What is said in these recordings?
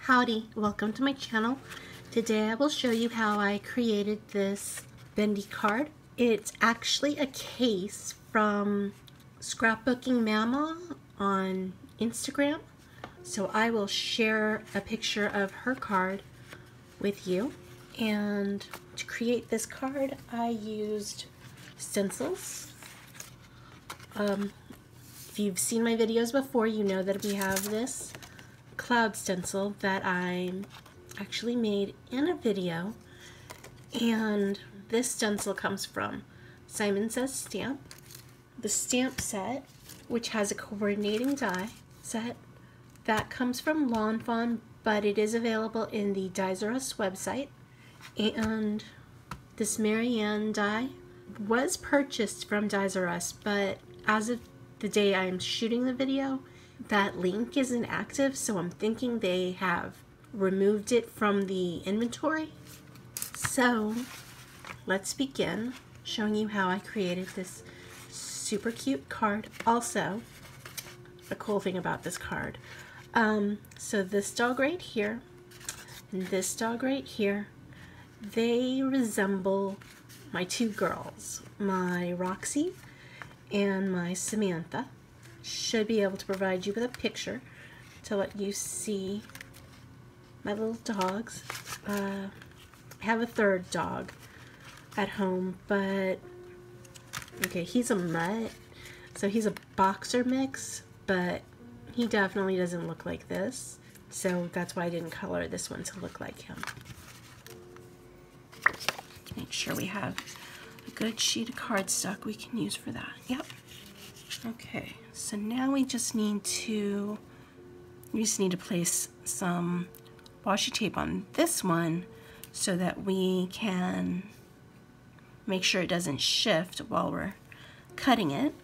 Howdy, welcome to my channel. Today I will show you how I created this Bendy card. It's actually a case from Scrapbooking Mama on Instagram. So I will share a picture of her card with you. And to create this card, I used stencils. If you've seen my videos before, you know that we have this cloud stencil that I actually made in a video, and this stencil comes from Simon Says Stamp. The stamp set, which has a coordinating die set, that comes from Lawn Fawn, but it is available in the Dies R Us website. And this Marianne die was purchased from Dies R Us, but as of the day I'm shooting the video, that link isn't active, so I'm thinking they have removed it from the inventory. So let's begin showing you how I created this super cute card. Also, a cool thing about this card, so this dog right here and this dog right here, they resemble my two girls, my Roxy and my Samantha. Should be able to provide you with a picture to let you see my little dogs. I have a third dog at home, but okay, he's a mutt, so he's a boxer mix, but he definitely doesn't look like this, so that's why I didn't color this one to look like him. Make sure we have a good sheet of cardstock we can use for that. Yep. Okay, so now we just need to place some washi tape on this one so that we can make sure it doesn't shift while we're cutting it.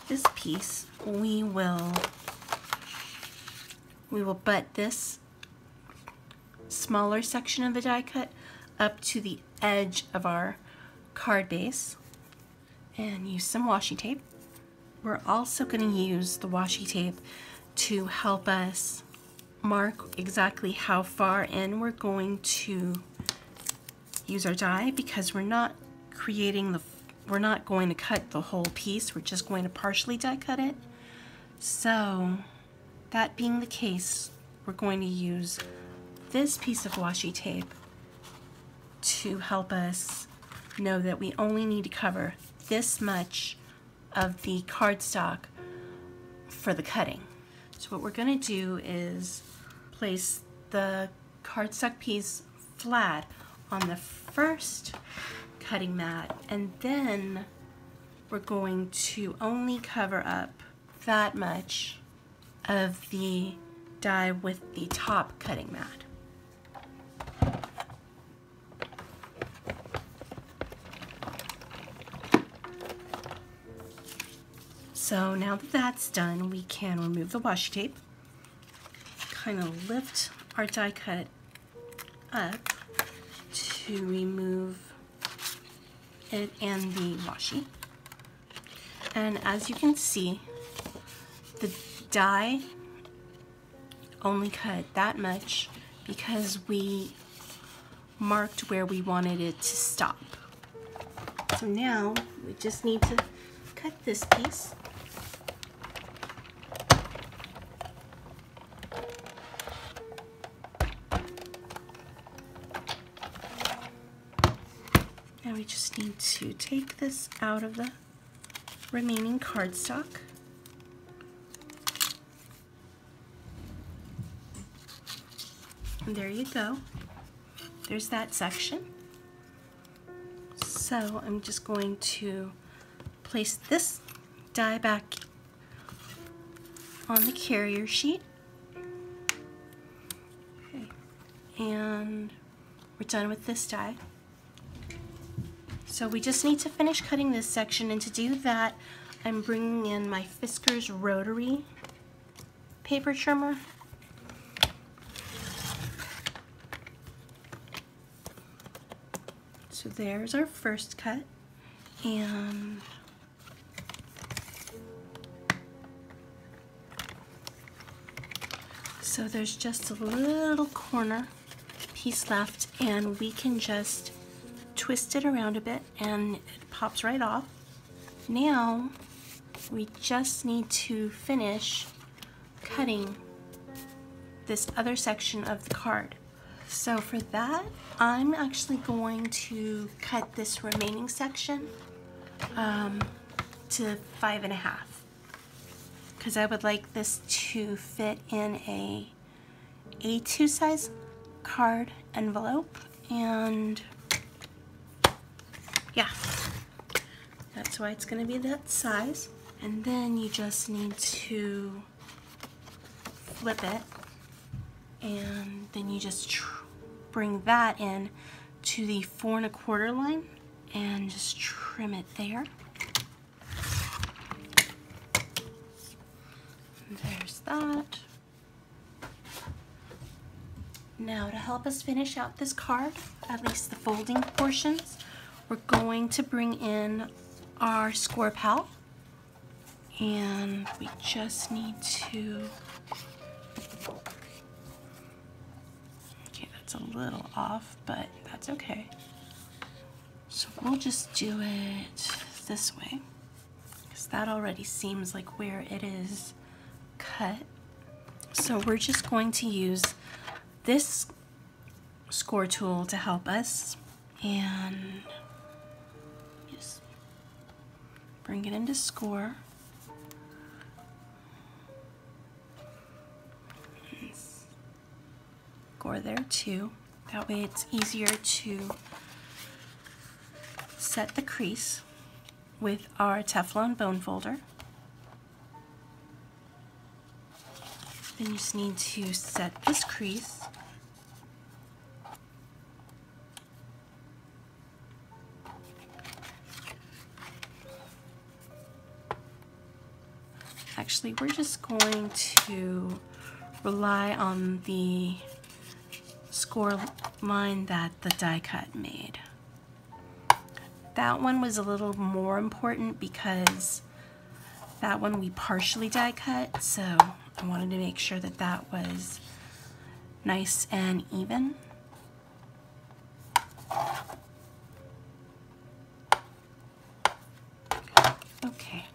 This piece, we will butt this smaller section of the die cut up to the edge of our card base and use some washi tape. We're also going to use the washi tape to help us mark exactly how far in we're going to use our die, because we're not going to cut the whole piece, we're just going to partially die cut it. So that being the case, we're going to use this piece of washi tape to help us know that we only need to cover this much of the cardstock for the cutting. So what we're going to do is place the cardstock piece flat on the first cutting mat, and then we're going to only cover up that much of the die with the top cutting mat. So now that that's done, we can remove the washi tape, kind of lift our die cut up to remove it and the washi. And as you can see, the die only cut that much because we marked where we wanted it to stop. So now we just need to cut this piece. Now we just need to take this out of the remaining cardstock. And there you go. There's that section. So I'm just going to place this die back on the carrier sheet. Okay. And we're done with this die. So we just need to finish cutting this section, and to do that, I'm bringing in my Fiskars rotary paper trimmer. So there's our first cut, and So there's just a little corner piece left, and we can just twist it around a bit and it pops right off. Now we just need to finish cutting this other section of the card. So for that, I'm actually going to cut this remaining section to 5.5, because I would like this to fit in a A2 size card envelope, and yeah, that's why it's going to be that size. And then you just need to flip it, and then you just bring that in to the 4 1/4 line and just trim it there. And there's that. Now, to help us finish out this card, at least the folding portions, we're going to bring in our score palette, and we just need to, okay, that's a little off, but that's okay. So we'll just do it this way, because that already seems like where it is cut. So we're just going to use this score tool to help us, and just bring it into score. Score there too. That way it's easier to set the crease with our Teflon bone folder. Then you just need to set this crease. Actually, we're just going to rely on the score line that the die cut made. That one was a little more important because that one we partially die cut, so I wanted to make sure that that was nice and even. Okay,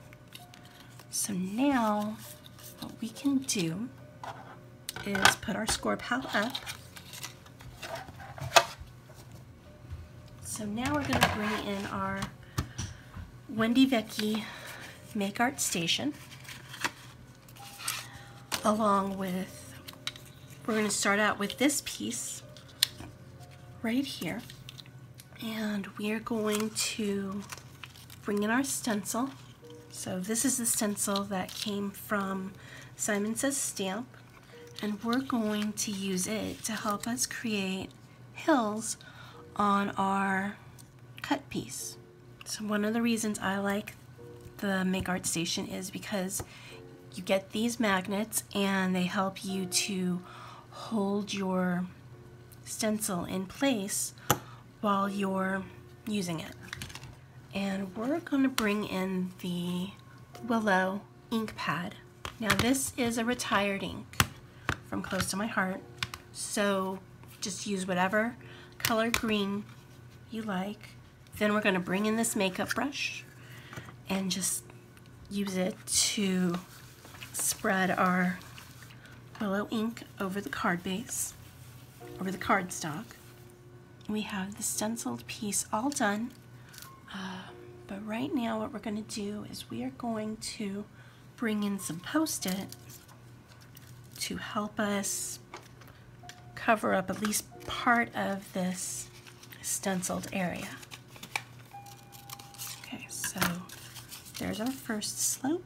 so now what we can do is put our score palette up. So now we're going to bring in our Wendy Vecchi Make Art Station, along with, we're going to start out with this piece right here, and we are going to bring in our stencil. So this is the stencil that came from Simon Says Stamp, and we're going to use it to help us create hills on our cut piece. So one of the reasons I like the Make Art Station is because you get these magnets and they help you to hold your stencil in place while you're using it. And we're going to bring in the Willow ink pad. Now this is a retired ink from Close to My Heart, so just use whatever color green you like. Then we're going to bring in this makeup brush and just use it to spread our Willow ink over the card base, over the cardstock. We have the stenciled piece all done, but right now what we're going to do is we are going to bring in some Post-it to help us cover up at least part of this stenciled area. Okay, so there's our first slope.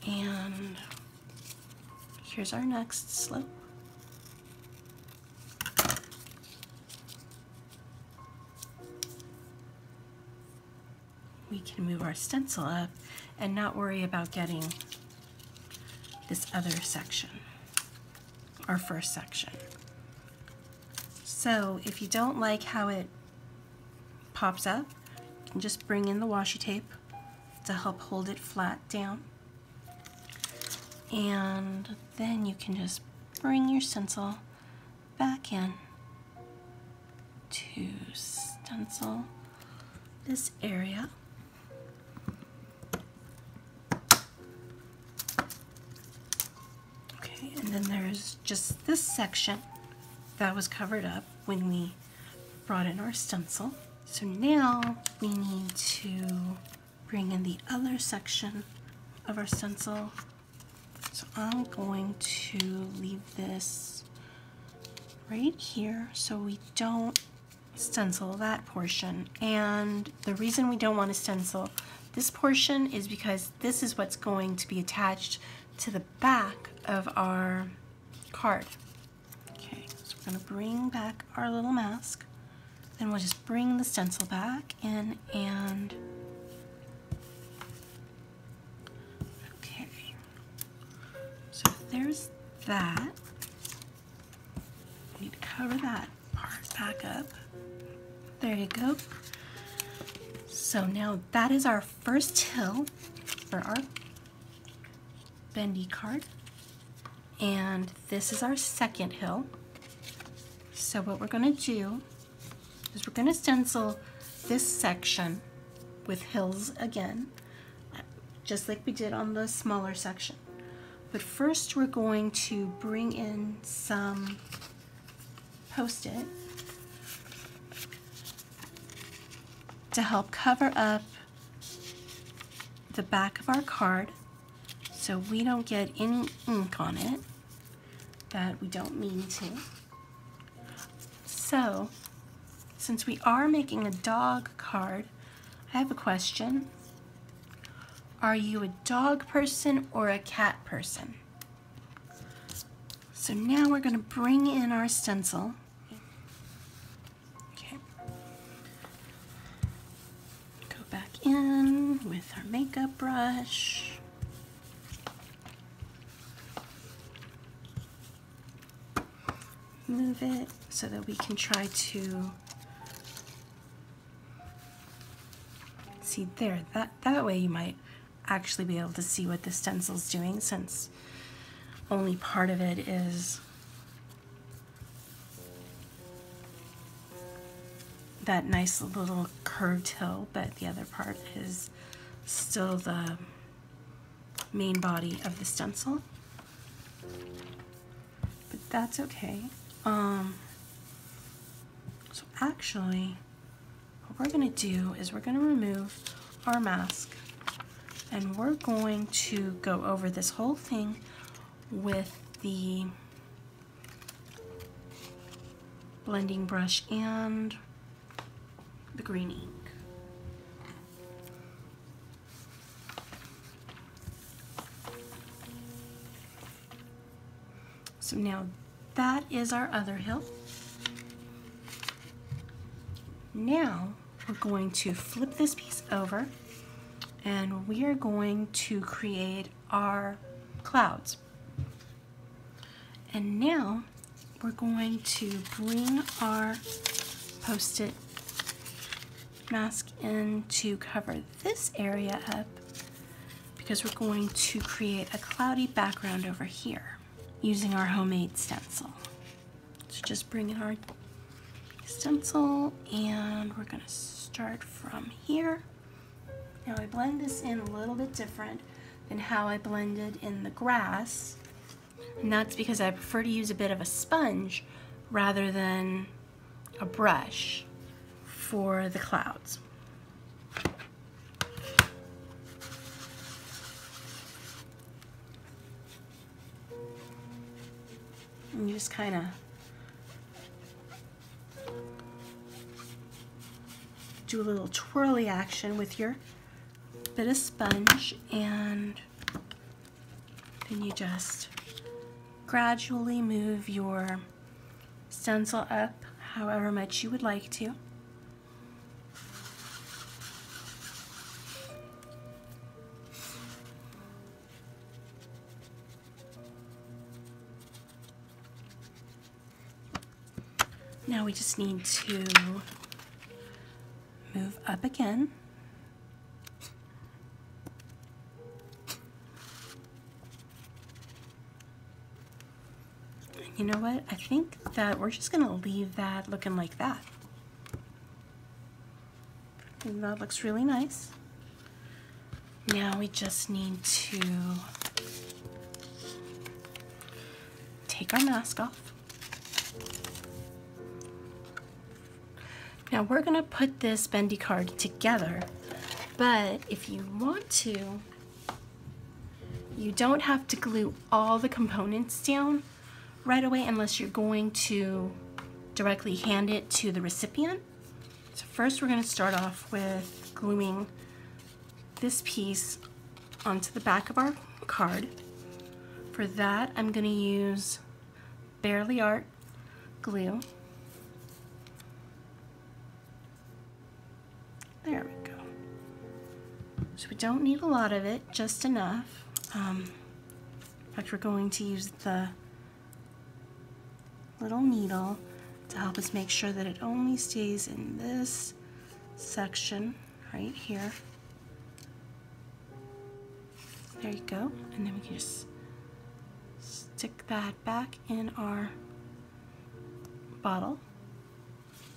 And here's our next slope. We can move our stencil up and not worry about getting this other section, our first section. So if you don't like how it pops up, you can just bring in the washi tape to help hold it flat down. And then you can just bring your stencil back in to stencil this area. Okay, and then there's just this section that was covered up when we brought in our stencil. So now we need to bring in the other section of our stencil. So I'm going to leave this right here so we don't stencil that portion. And the reason we don't want to stencil this portion is because this is what's going to be attached to the back of our card. Okay, so we're going to bring back our little mask. Then we'll just bring the stencil back in and okay. So there's that. We need to cover that part back up. There you go. So now that is our first hill for our Bendy card. And this is our second hill. So what we're going to do is we're going to stencil this section with hills again, just like we did on the smaller section. But first we're going to bring in some Post-it to help cover up the back of our card so we don't get any ink on it that we don't mean to. So, since we are making a dog card, I have a question. Are you a dog person or a cat person? So now we're going to bring in our stencil. Okay. Go back in with our makeup brush. Move it so that we can try to see there. That way you might actually be able to see what the stencil's doing, since only part of it is that nice little curved hill, but the other part is still the main body of the stencil. But that's okay. So actually, what we're going to do is we're going to remove our mask and we're going to go over this whole thing with the blending brush and the green ink. So now that is our other hill. Now we're going to flip this piece over and we are going to create our clouds. And now we're going to bring our Post-it mask in to cover this area up because we're going to create a cloudy background over here using our homemade stencil. So just bring in our stencil and we're going to start from here. Now I blend this in a little bit different than how I blended in the grass, and that's because I prefer to use a bit of a sponge rather than a brush for the clouds. And you just kind of do a little twirly action with your bit of sponge, and then you just gradually move your stencil up however much you would like to. Now we just need to move up again. You know what? I think that we're just gonna leave that looking like that. And that looks really nice. Now we just need to take our mask off. Now we're gonna put this Bendy card together, but if you want to, you don't have to glue all the components down right away unless you're going to directly hand it to the recipient. So first we're going to start off with gluing this piece onto the back of our card. For that, I'm going to use Barely Art glue. There we go. So we don't need a lot of it, just enough. In fact, we're going to use the little needle to help us make sure that it only stays in this section right here. There you go. And then we can just stick that back in our bottle.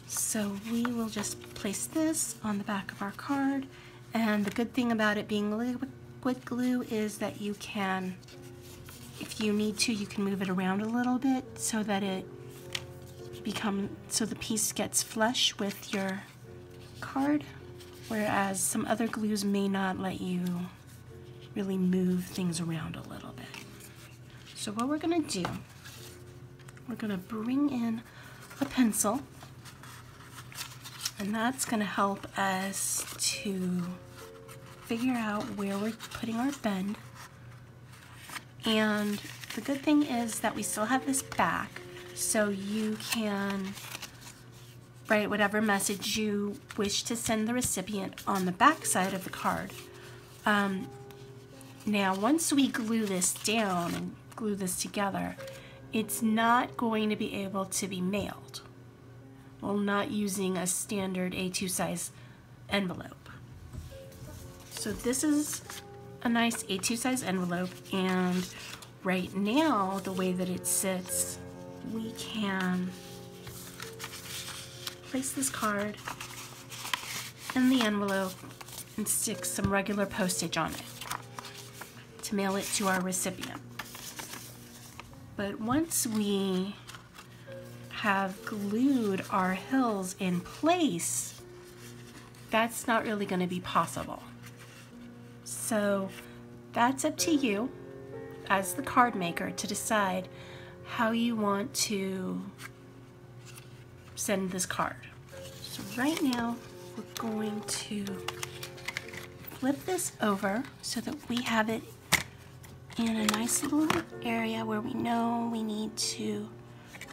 So we will just place this on the back of our card. And the good thing about it being liquid glue is that you can, if you need to, you can move it around a little bit so that so the piece gets flush with your card, whereas some other glues may not let you really move things around a little bit. So what we're gonna do, we're gonna bring in a pencil, and that's gonna help us to figure out where we're putting our bend. And the good thing is that we still have this back, so you can write whatever message you wish to send the recipient on the back side of the card. Now, once we glue this down and glue this together, it's not going to be able to be mailed. Well, not using a standard A2 size envelope. So this is a nice A2 size envelope, and right now, the way that it sits, we can place this card in the envelope and stick some regular postage on it to mail it to our recipient. But once we have glued our hills in place, that's not really going to be possible. So that's up to you as the card maker to decide how you want to send this card. So right now we're going to flip this over so that we have it in a nice little area where we know we need to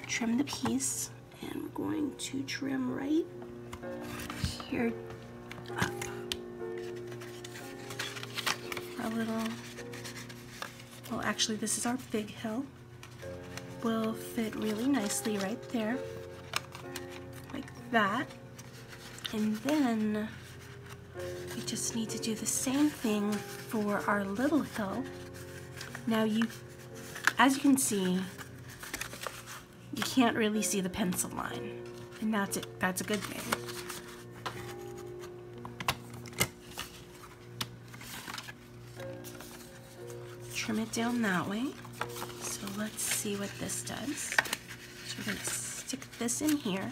trim the piece, and we're going to trim right here up. Our little, well, actually this is our big hill, will fit really nicely right there, like that. And then we just need to do the same thing for our little hill. Now as you can see, you can't really see the pencil line, and that's it. That's a good thing. Trim it down that way. So let's see what this does. So we're going to stick this in here.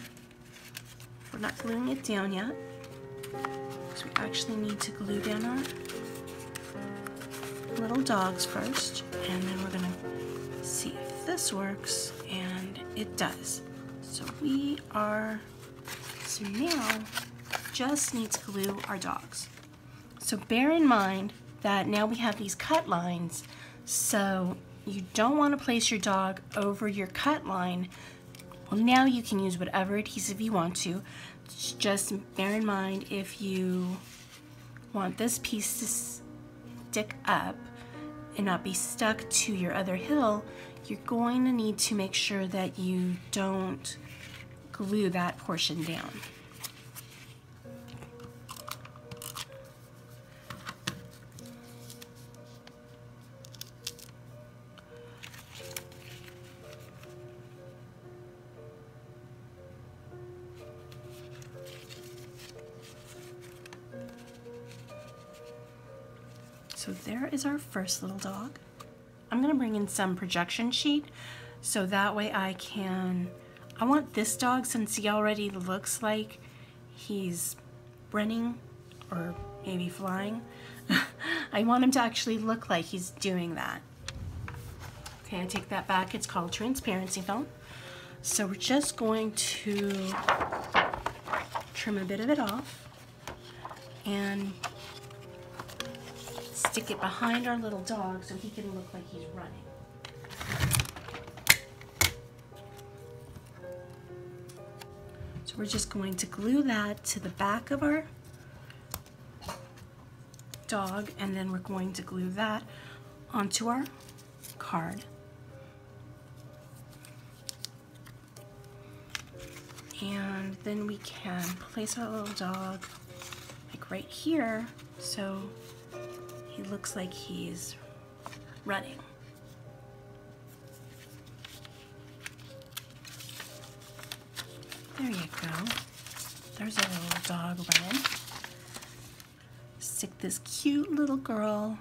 We're not gluing it down yet, so we actually need to glue down our little dogs first, and then we're going to see if this works, and it does. So now just need to glue our dogs. So bear in mind that now we have these cut lines, so you don't want to place your dog over your cut line. Well, now you can use whatever adhesive you want to. Just bear in mind, if you want this piece to stick up and not be stuck to your other hill, you're going to need to make sure that you don't glue that portion down. So there is our first little dog. I'm gonna bring in some projection sheet so that way I want this dog, since he already looks like he's running or maybe flying, I want him to actually look like he's doing that. Okay, I take that back. It's called transparency film. So we're just going to trim a bit of it off and stick it behind our little dog so he can look like he's running. So we're just going to glue that to the back of our dog, and then we're going to glue that onto our card. And then we can place our little dog like right here so he looks like he's running. There you go. There's our little dog running. Stick this cute little girl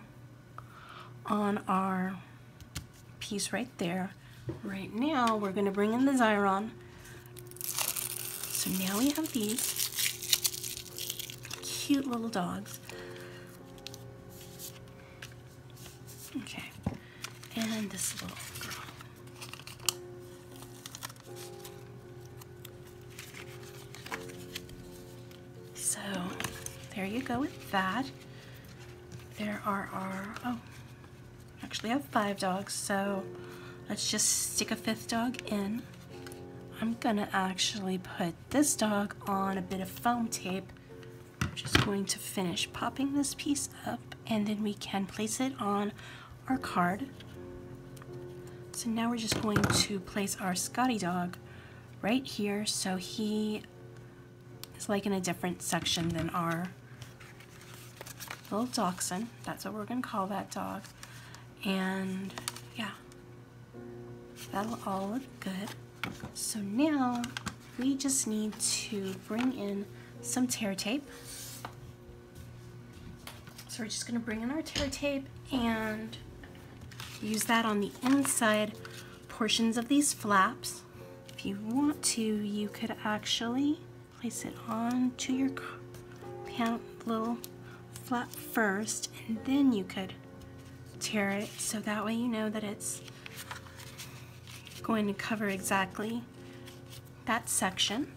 on our piece right there. Right now we're going to bring in the Xyron. So now we have these cute little dogs. Okay, and this little girl. So there you go with that. There are actually I have 5 dogs, so let's just stick a 5th dog in. I'm gonna actually put this dog on a bit of foam tape. I'm just going to finish popping this piece up, and then we can place it on our card. So now we're just going to place our Scotty dog right here so he is like in a different section than our little dachshund. That's what we're gonna call that dog. And yeah, that'll all look good. So now we just need to bring in some tear tape. So we're just going to bring in our tear tape and use that on the inside portions of these flaps. If you want to, you could actually place it onto your little flap first, and then you could tear it so that way you know that it's going to cover exactly that section.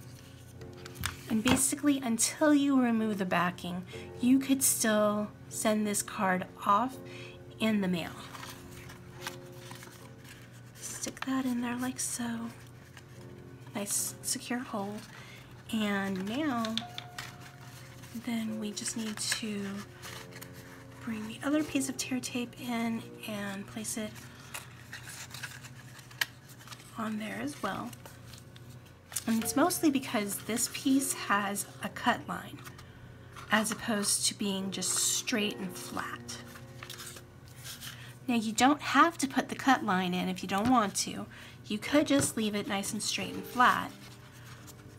And basically until you remove the backing, you could still send this card off in the mail. Stick that in there like so. Nice secure hole. And now then we just need to bring the other piece of tear tape in and place it on there as well. And it's mostly because this piece has a cut line as opposed to being just straight and flat. Now you don't have to put the cut line in if you don't want to. You could just leave it nice and straight and flat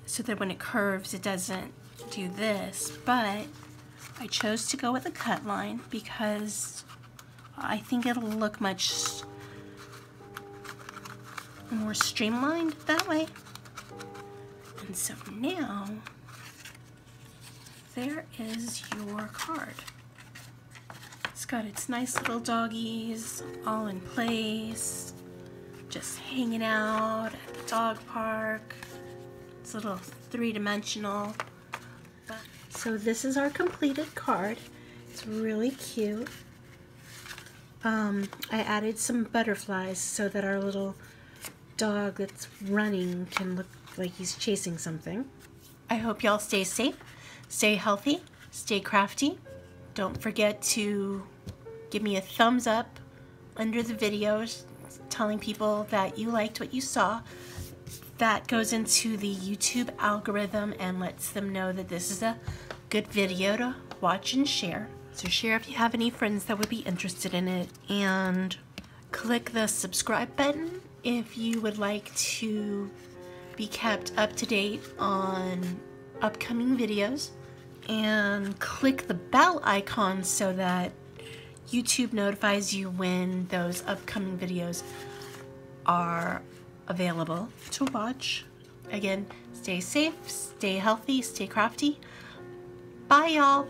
so that when it curves it doesn't do this, but I chose to go with a cut line because I think it'll look much more streamlined that way. And so now there is your card. It's got its nice little doggies all in place, just hanging out at the dog park. It's a little three-dimensional. So this is our completed card. It's really cute. I added some butterflies so that our little dog that's running can look like he's chasing something. I hope y'all stay safe, stay healthy, stay crafty. Don't forget to give me a thumbs up under the videos telling people that you liked what you saw. That goes into the YouTube algorithm and lets them know that this is a good video to watch and share. So share if you have any friends that would be interested in it, and click the subscribe button if you would like to be kept up to date on upcoming videos, and click the bell icon so that YouTube notifies you when those upcoming videos are available to watch. Again, stay safe, stay healthy, stay crafty. Bye, y'all.